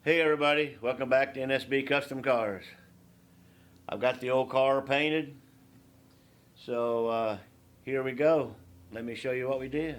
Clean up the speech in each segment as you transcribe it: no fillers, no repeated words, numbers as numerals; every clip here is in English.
Hey everybody, welcome back to NSB Custom Cars. I've got the old car painted, so here we go. Let me show you what we did.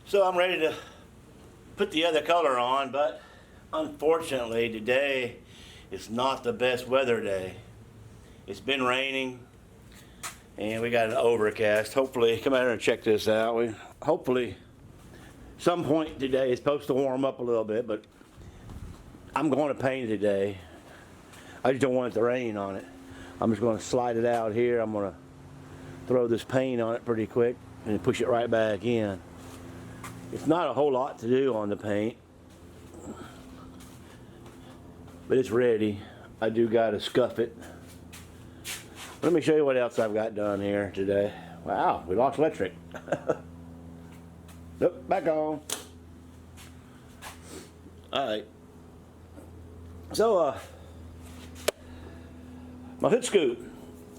So I'm ready to put the other color on, but unfortunately today is not the best weather day. It's been raining and we got an overcast. Hopefully, come out here and check this out. Hopefully some point today it's supposed to warm up a little bit, but I'm going to paint it today. I just don't want it to rain on it. I'm just going to slide it out here. I'm going to throw this paint on it pretty quick and push it right back in. It's not a whole lot to do on the paint, but it's ready. I do got to scuff it. Let me show you what else I've got done here today. Wow, we lost electric. Nope, back on. Alright. So, my hood scoop,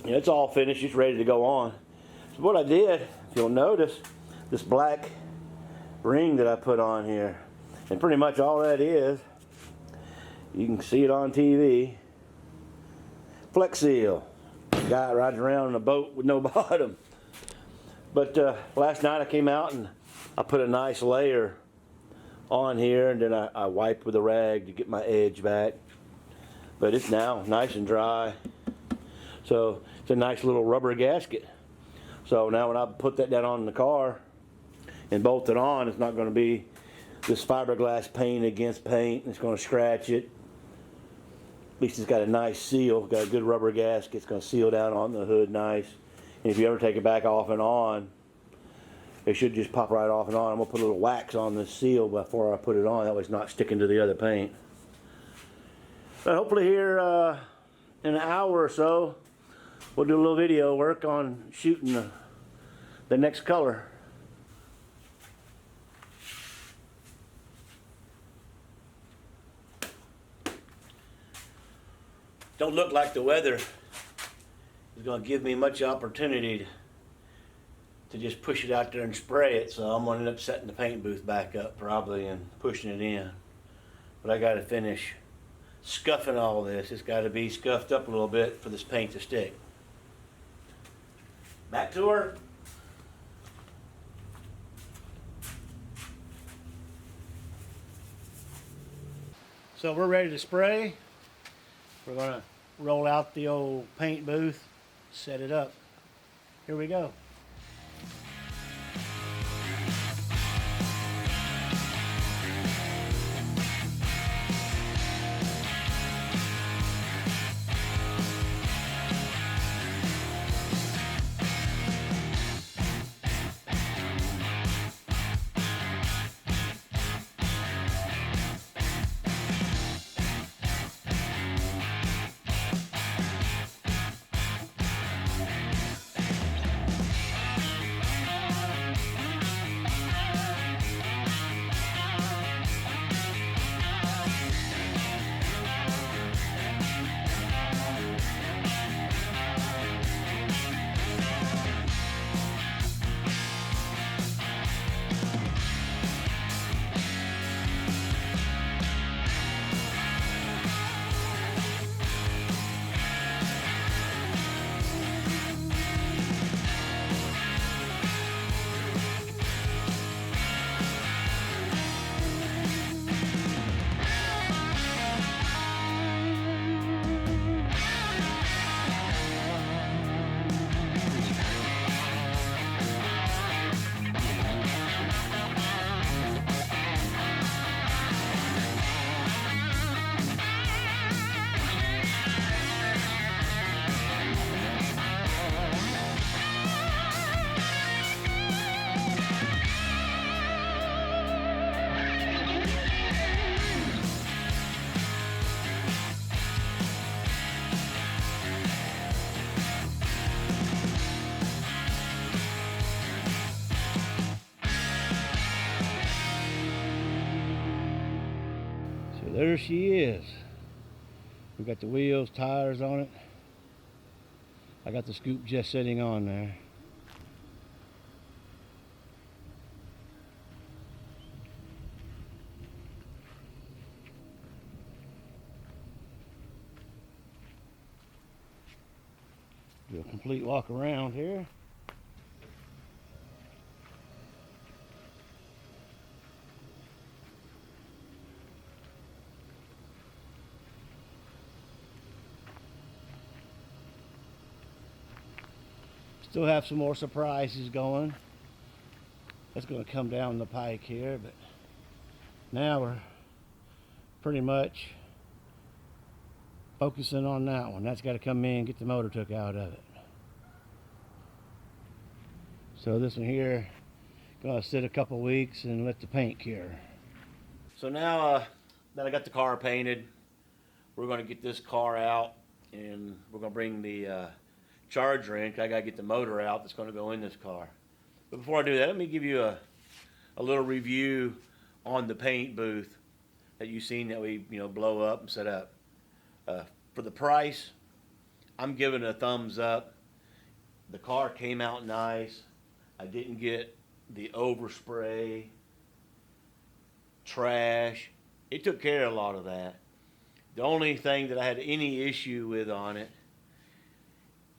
it's all finished. It's ready to go on. So what I did, if you'll notice, this black ring that I put on here, and pretty much all that is, you can see it on TV, Flex Seal. Guy rides around in a boat with no bottom. But last night I came out and I put a nice layer on here, and then I wiped with a rag to get my edge back. But it's now nice and dry. So it's a nice little rubber gasket. So now when I put that down on the car and bolt it on, it's not going to be this fiberglass paint against paint. It's going to scratch it. At least it's got a nice seal, got a good rubber gasket. It's going to seal down on the hood nice. And if you ever take it back off and on, it should just pop right off and on. I'm going to put a little wax on this seal before I put it on. That way it's not sticking to the other paint. But hopefully here in an hour or so, we'll do a little video work on shooting the next color. Don't look like the weather is going to give me much opportunity to just push it out there and spray it, so I'm going to end up setting the paint booth back up probably and pushing it in. But I got to finish scuffing all this. It's got to be scuffed up a little bit for this paint to stick. Back to work. So we're ready to spray. We're going to roll out the old paint booth, set it up. Here we go. So there she is. We got the wheels, tires on it. I got the scoop just sitting on there. Do a complete walk around here. Still have some more surprises going. That's going to come down the pike here, but now we're pretty much focusing on that one. That's got to come in and get the motor took out of it. So this one here, gonna sit a couple weeks and let the paint cure. So now that I got the car painted, we're gonna get this car out and we're gonna bring the charger in. 'Cause I gotta get the motor out that's gonna go in this car. But before I do that, let me give you a little review on the paint booth that you've seen that we blow up and set up. For the price, I'm giving it a thumbs up. The car came out nice. I didn't get the overspray, trash. It took care of a lot of that. The only thing that I had any issue with on it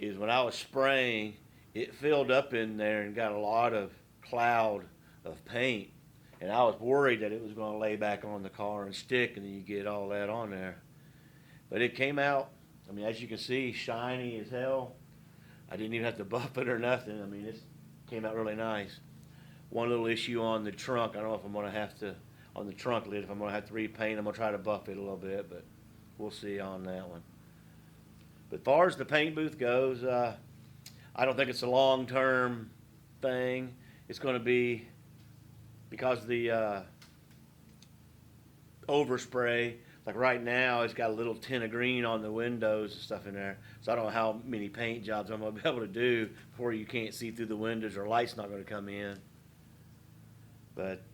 is when I was spraying, it filled up in there and got a lot of cloud of paint. And I was worried that it was going to lay back on the car and stick, and then you get all that on there. But it came out, I mean, as you can see, shiny as hell. I didn't even have to buff it or nothing. I mean, it came out really nice. One little issue on the trunk, I don't know if I'm going to have to, on the trunk lid, if I'm going to have to repaint, I'm going to try to buff it a little bit, but we'll see on that one. But as far as the paint booth goes, I don't think it's a long-term thing. It's going to be, because of the overspray, like right now, it's got a little tint of green on the windows and stuff in there. So I don't know how many paint jobs I'm going to be able to do before you can't see through the windows or light's not going to come in. But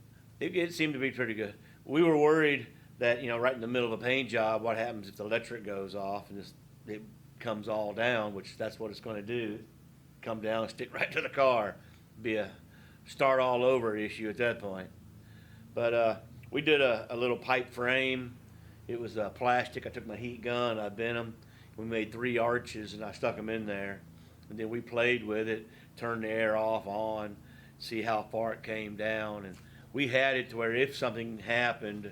it seemed to be pretty good. We were worried that, right in the middle of a paint job, what happens if the electric goes off and it comes all down, which that's what it's going to do. Come down and stick right to the car. Be a start all over issue at that point. But we did a little pipe frame. It was plastic. I took my heat gun, I bent them. We made 3 arches and I stuck them in there. And then we played with it, turned the air off, on, see how far it came down. And we had it to where if something happened,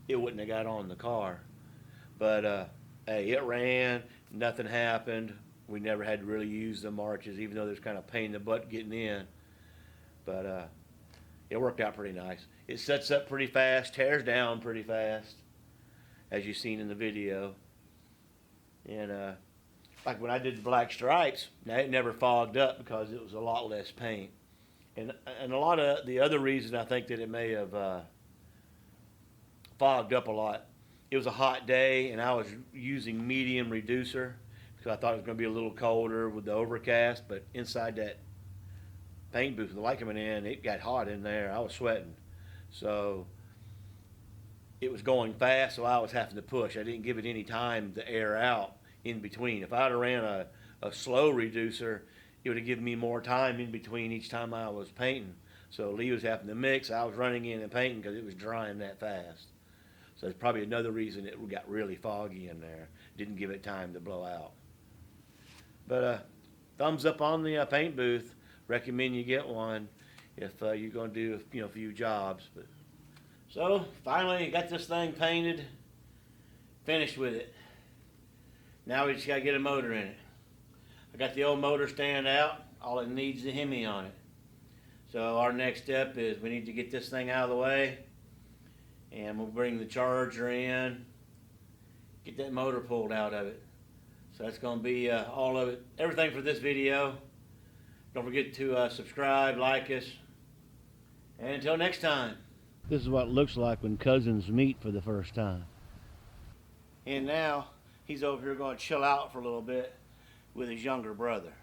it wouldn't have got on the car. But hey, it ran, nothing happened. We never had to really use the arches, even though there's kind of pain in the butt getting in. But it worked out pretty nice. It sets up pretty fast, tears down pretty fast, as you've seen in the video. And like when I did the black stripes, now it never fogged up because it was a lot less paint. And a lot of the other reason I think that it may have fogged up a lot, it was a hot day and I was using medium reducer because I thought it was going to be a little colder with the overcast, but inside that paint booth with the light coming in, it got hot in there. I was sweating. So it was going fast, so I was having to push. I didn't give it any time to air out in between. If I'd have ran a slow reducer, it would have given me more time in between each time I was painting. So Lee was having to mix. I was running in and painting because it was drying that fast. So it's probably another reason it got really foggy in there. Didn't give it time to blow out. But thumbs up on the paint booth. Recommend you get one if you're going to do a few jobs. But so finally got this thing painted, finished with it. Now we just got to get a motor in it. I got the old motor stand out. All it needs is a Hemi on it. So our next step is we need to get this thing out of the way, and we'll bring the charger in, get that motor pulled out of it. So that's going to be all of it, everything for this video. Don't forget to subscribe, like us, and until next time. This is what it looks like when cousins meet for the first time. And now he's over here going to chill out for a little bit with his younger brother.